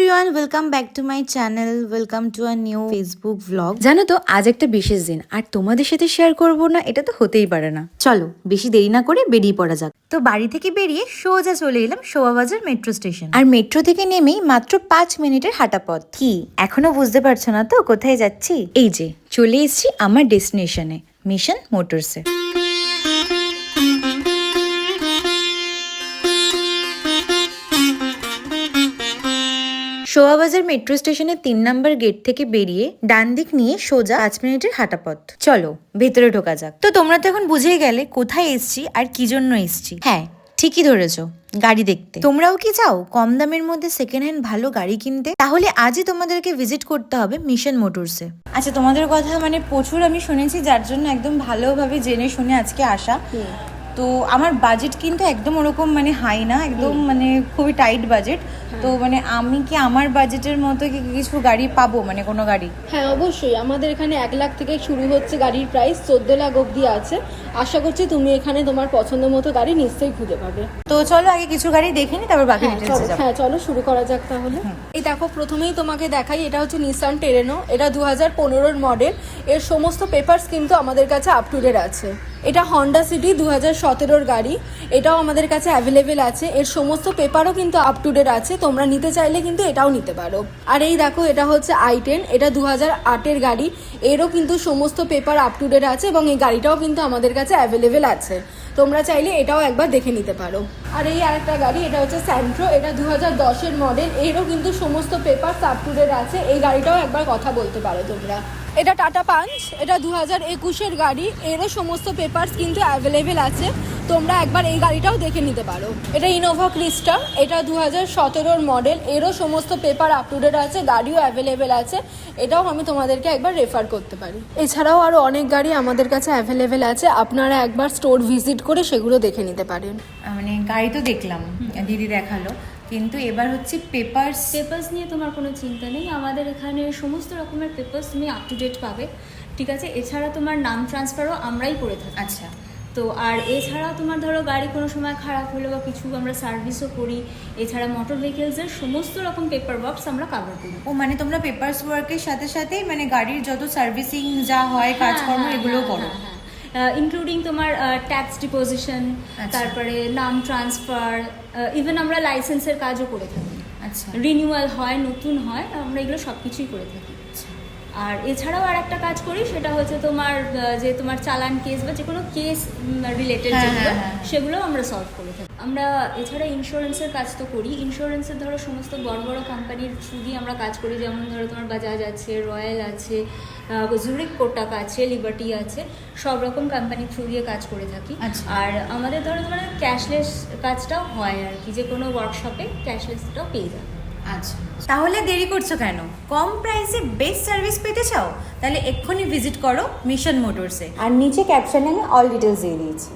Everyone, welcome back to my channel, welcome to a new Facebook blog. জানো তো আজ একটা বিশেষ দিন, আর তোমাদের সাথে শেয়ার করব না এটা তো হতেই পারে না। চলো বেশি দেরি না করে বেরিয়ে পড়া যাক। তো বাড়ি থেকে বেরিয়ে সোজা চলে এলাম শোভাবাজার মেট্রো স্টেশন। আর মেট্রো থেকে নেমেই মাত্র 5 মিনিটের হাঁটা পথ। কি এখনো বুঝতে পারছো না তো কোথায় যাচ্ছি? এই যে চলে এসেছি আমার ডেস্টিনেশনে, মিশন মোটরসে। শোভাবাজার মেট্রো স্টেশনের 3 নম্বর গেট থেকে বেরিয়ে ডান দিক নিয়ে সোজা 5 মিনিটের হাঁটা পথ। চলো ভেতরে ঢোকা যাক। তো তোমরা তো এখন বুঝেই গেলে কোথায় এসছি আর কি জন্য এসছি। হ্যাঁ, ঠিকই ধরেছো, গাড়ি দেখতে। তোমরাও কি চাও কম দামের মধ্যে সেকেন্ড হ্যান্ড ভালো গাড়ি কিনতে? তাহলে আজই তোমাদেরকে ভিজিট করতে হবে মিশন মোটরসে। আচ্ছা, তোমাদের কথা মানে প্রচুর আমি শুনেছি, যার জন্য একদম ভালোভাবে জেনে শুনে আজকে আসা। তো আমার বাজেট কিন্তু একদম ওরকম মানে হাই না, একদম মানে খুবই টাইট বাজেট। তো মানে আমি কি আমার বাজেটের মতো কি কিছু গাড়ি পাবো, মানে কোনো গাড়ি? হ্যাঁ অবশ্যই, আমাদের এখানে 1 লাখ থেকে শুরু হচ্ছে গাড়ির প্রাইস, 14 লাখ অবধি আছে। আশা করছি তুমি এখানে তোমার পছন্দ মতো গাড়ি নিশ্চয়ই খুঁজে পাবে। তো চলো আগে কিছু গাড়ি দেখে নি, তারপর বাকি ডিটেইলসে যাব। হ্যাঁ চলো শুরু করা যাক তাহলে। এই দেখো, প্রথমেই তোমাকে দেখাই, এটা হচ্ছে নিসান টেরেনো। এটা 2015-এর মডেল। এর সমস্ত পেপারস কিন্তু আমাদের কাছে আপ টু ডেট আছে। এটা হন্ডা সিটি 2017-এর গাড়ি, এটাও আমাদের কাছে অ্যাভেলেবেল আছে। এর সমস্ত পেপারও কিন্তু আপ টু ডেট আছে, তোমরা নিতে চাইলে কিন্তু এটাও নিতে পারো। আর এই দেখো, এটা হচ্ছে i10, এটা 2008-এর গাড়ি। এরও কিন্তু সমস্ত পেপার আপ টু ডেট আছে এবং এই গাড়িটাও কিন্তু আমাদের কাছে অ্যাভেলেবেল আছে। তোমরা চাইলে এটাও একবার দেখে নিতে পারো। আর এই আরেকটা গাড়ি, এটা হচ্ছে স্যান্ট্রো, এটা 2010-এর মডেল। এরও কিন্তু সমস্ত পেপার আপ টু ডেট আছে, এই গাড়িটাও একবার কথা বলতে পারো তোমরা। এটা টাটা পাঞ্চ, এটা 2021-এর গাড়ি। এরও সমস্ত পেপারস কিন্তু অ্যাভেলেবেল আছে, তোমরা একবার এই গাড়িটাও দেখে নিতে পারো। এটা ইনোভা ক্রিস্টা, এটা 2017-এর মডেল। এরও সমস্ত পেপার আপ টু ডেট আছে, গাড়িও অ্যাভেলেবেল আছে, এটাও আমি তোমাদেরকে একবার রেফার করতে পারি। এছাড়াও আরও অনেক গাড়ি আমাদের কাছে অ্যাভেলেবেল আছে, আপনারা একবার স্টোর ভিজিট করে সেগুলো দেখে নিতে পারেন। মানে গাড়ি তো দেখলাম, দিদি দেখালো, কিন্তু এবার হচ্ছে পেপারস নিয়ে তোমার কোনো চিন্তা নেই। আমাদের এখানে সমস্ত রকমের পেপারস তুমি আপ টু ডেট পাবে, ঠিক আছে। এছাড়া তোমার নাম ট্রান্সফারও আমরাই করে থাকি। আচ্ছা। তো আর এছাড়া তোমার ধরো গাড়ি কোনো সময় খারাপ হলো বা কিছু, আমরা সার্ভিসও করি। এছাড়া মোটর ভেহিকেলসের সমস্ত রকম পেপার ওয়ার্কস আমরা কাভার করি। ও মানে তোমরা পেপারস ওয়ার্কের সাথে সাথে মানে গাড়ির যত সার্ভিসিং যা হয় কাজকর্ম এগুলো করো? ইনক্লুডিং তোমার ট্যাক্স ডিপোজিশন, তারপরে নাম ট্রান্সফার, ইভেন আমরা লাইসেন্সের কাজও করে থাকি। আচ্ছা। রিনিউয়াল হয়, নতুন হয়, আমরা এগুলো সব কিছুই করে থাকি। আর এছাড়াও আর একটা কাজ করি, সেটা হচ্ছে তোমার যে তোমার চালান কেস বা যে কোনো কেস রিলেটেড যেগুলো, সেগুলো আমরা সলভ করে থাকি। আমরা এছাড়া ইন্স্যুরেন্সের কাজ তো করি। ইন্স্যুরেন্সের ধরো সমস্ত বড় বড় কোম্পানির থ্রু দিয়ে আমরা কাজ করি, যেমন ধরো তোমার বাজাজ আছে, রয়্যাল আছে, জুরিক কোটাক আছে, লিবার্টি আছে, সব রকম কোম্পানির থ্রু দিয়ে কাজ করে থাকি। আর আমাদের ধরো তোমার ক্যাশলেস কাজটাও হয় আর কি, যে কোনো ওয়ার্কশপে ক্যাশলেসটাও পেয়ে যাবে। আচ্ছা, তাহলে দেরি করছো কেন? কম প্রাইসে বেস্ট সার্ভিস পেতে চাও? তাহলে এক্ষুনি ভিজিট করো মিশন মোটরসে। আর নিচে ক্যাপশনে আমি অল ডিটেলস দিয়ে দিয়েছি।